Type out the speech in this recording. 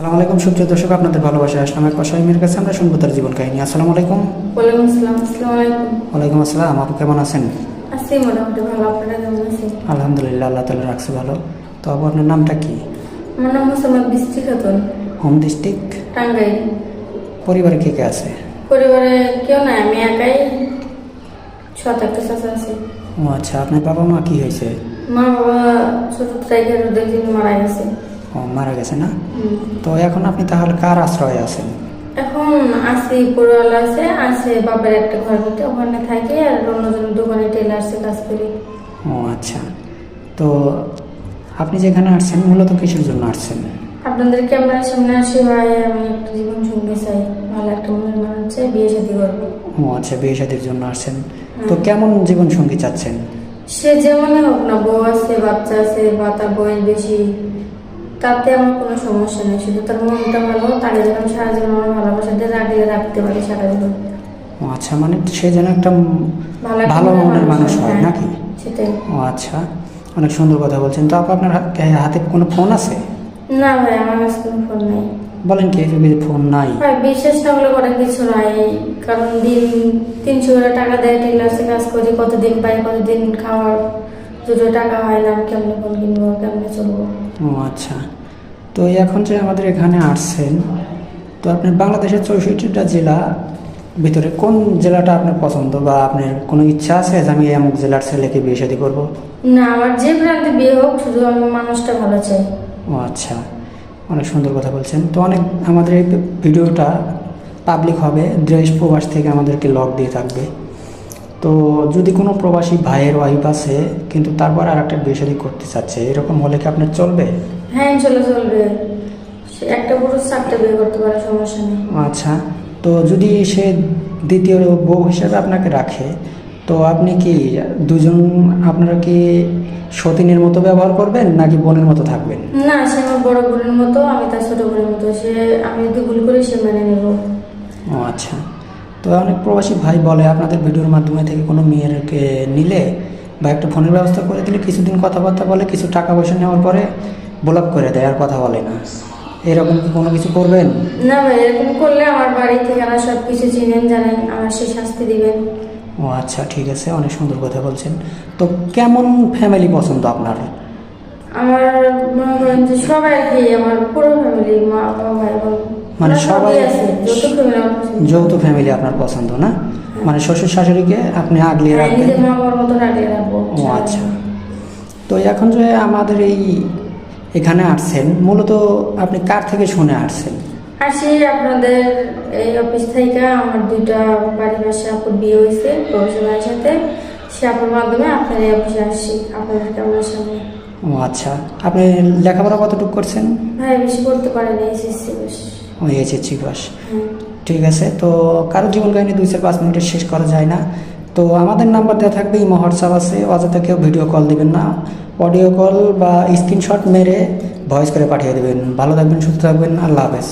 আসসালামু আলাইকুম সুপ্রিয় দর্শক, আপনাদের ভালোবাসা আসলাম এক কসাইমের কাছে। আমরা শুনবো তার জীবন কাহিনী। আসসালামু আলাইকুম। ওয়ালাইকুম আসসালাম। আসসালামু আলাইকুম। ওয়ালাইকুম আসসালাম। আপু কেমন আছেন? আছি মোটামুটি ভালো। আপনারা কেমন আছেন? আলহামদুলিল্লাহ, আল্লাহ তাআলা রাখছে ভালো। তো আপু, আপনার নামটা কি? আমার নাম মোসাম্মদ বৃষ্টি খাতুন, হোম ডিস্ট্রিক্ট? টাঙ্গাইল। পরিবারে কে কে আছে? পরিবারে কেউ নাই, আমি একাই। ছোট একটা চাচা আছে। ও আচ্ছা, আপনার বাবা মা কি হয়েছে? মা বাবা ছোট থেকে দেখদিন মারা গেছে। ও, মারা গেছে না? হুম। তো এখন আপনি তাহলে কার আশ্রয়ে আছেন? এখন আছি পরিওয়ালা আছে বাবার একটা ঘর মধ্যে, ওখানে থাকি। আর অন্যজন দোকানে টেলার্সে কাজ করি। ও আচ্ছা। তো আপনি যেখানে আসছেন মূলত কিসের জন্য আসছেন? আপনাদের ক্যামেরার সামনে আসি ভাই, আমি একটা জীবন সঙ্গী চাই, ভালো একটা মনের মানুষ চাই, বিয়ে শাদী করবো। ও আচ্ছা, বিয়ে শাদীর জন্য আসছেন। তো কেমন জীবন সঙ্গী চাচ্ছেন? সে যেমনই হোক না, বউ আছে, বাচ্চা আছে, বা তার বয়স বেশি, তাতে আমার কোনো সমস্যা নেই। শুধু তার মনটা ভালো, তাকে যেন আমি সারা জীবন আমার ভালোবাসা দিয়ে রাখতে পারি সারা জীবন। ও আচ্ছা, মানে সে যেন একটা একটা ভালো মনের মনের মানুষ হয় হ্যাঁ, নাকি? সেটাই। ও আচ্ছা, অনেক সুন্দর কথা বলছেন। তো আপু, আপনার হাতে কোনো ফোন আছে? না ভাই, আমার কাছে কোনো ফোন নেই। বলেন কি, ফোন নাই? ভাই বিশ্বাস না হলে করার কিছু নাই, কারণ দিন 300 করে টাকা দেয়, টেলার্সে কাজ করি, কতদিন পাই, কতদিন খাওয়ার দুটো টাকা হয় না, আমি কেমনে ফোন কিনবো, কেমনে চলবো? ও আচ্ছা। তো এখন যে আমাদের এখানে আসছেন, তো আপনার বাংলাদেশের 64টা জেলা ভিতরে কোন জেলাটা আপনার পছন্দ, বা আপনার কোনো ইচ্ছা আছে যে আমি এমন জেলার ছেলেকে বিয়ে শাদী করবো? না, আমার যে প্রান্তে বিয়ে হোক, শুধু আমি মানুষটা ভালো চাই। ও আচ্ছা, অনেক সুন্দর কথা বলছেন। তো অনেক আমাদের এই ভিডিওটা পাবলিক হবে, দেশ প্রবাস থেকে আমাদেরকে লক দিয়ে থাকবে। তো যদি কোনো প্রবাসী ভাইয়ের ওয়াইফ আছে কিন্তু তারপর আর একটা বিয়ে শাদী করতে চাচ্ছে, এরকম হলে কি আপনার চলবে? হ্যাঁ, চলবে। সে একটা পুরুষ 4টা বিয়ে করতে পারে, সমস্যা নেই। আচ্ছা। তো যদি সে দ্বিতীয় বউ হিসেবে আপনাকে রাখে, তো আপনি কি দুজন, আপনারা কি সতীনের মতো ব্যবহার করবেন নাকি বোনের মতো থাকবেন? না, সে আমার বড় বোনের মতো, আমি তার ছোট বোনের মতো। আমি যদি ভুল করি, সে মেনে নেব। ও আচ্ছা। তো অনেক প্রবাসী ভাই বলে আপনাদের ভিডিওর মাধ্যমে থেকে কোনো মেয়েরকে নিলে বা একটা ফোনের ব্যবস্থা করে দিলে কিছুদিন কথাবার্তা বলে, কিছু টাকা পয়সা নেওয়ার পরে ব্লক করে দেয়, আর কথা বলে না। এরকম কি কোনো কিছু করবেন? না ভাই, এরকম করলে আমার বাড়ি ঠিকানা সব কিছু চিনেন, জানেন, আমার সে শাস্তি দিবেন। ও আচ্ছা, ঠিক আছে, অনেক সুন্দর কথা বলছেন। তো কেমন ফ্যামিলি পছন্দ আপনার? আমার মনে করেন যে সবাই আর কি, আমার পুরো ফ্যামিলি, মা বাবা ভাই বোন, মানে সবাই আছে, যৌথ ফ্যামিলি আমার পছন্দ। যৌথ ফ্যামিলি আপনার পছন্দ না? মানে শ্বশুর শাশুড়িকে আপনি আগলিয়ে হ্যাঁ, রাখবেন? নিজের মা বাবার মতো রাখলে রাখবো। ও আচ্ছা। তো এখন যে আমাদের এখানে আসছেন, মূলত আপনি কার থেকে শুনে আসছেন? আসি আপনাদের এই অফিস থেকে। আমার 2টা বাড়ির পাশে আপুর বিয়ে হয়েছে প্রফেশনালের সাথে, সে আপুর মাধ্যমে আপনার এই অফিসে আসছি, আপনাদের ক্যামেরার সামনে। ও আচ্ছা। আপনি লেখাপড়া কতটুকু করছেন? ভাই বেশি করতে পারেন, এসএসসি পাস। ও এইচএসসি পাস। ঠিক আছে। তো কারো জীবন কাহিনী 2-4-5 মিনিটে শেষ করা যায় না। তো আমাদের নাম্বার দেওয়া থাকবে, ইমো হোয়াটসঅ্যাপ আছে, অযথা কেউ ভিডিও কল দিবেন না, অডিও কল বা স্ক্রিনশট মেরে ভয়েস করে পাঠিয়ে দেবেন। ভালো থাকবেন, সুস্থ থাকবেন, আল্লাহ হাফেজ।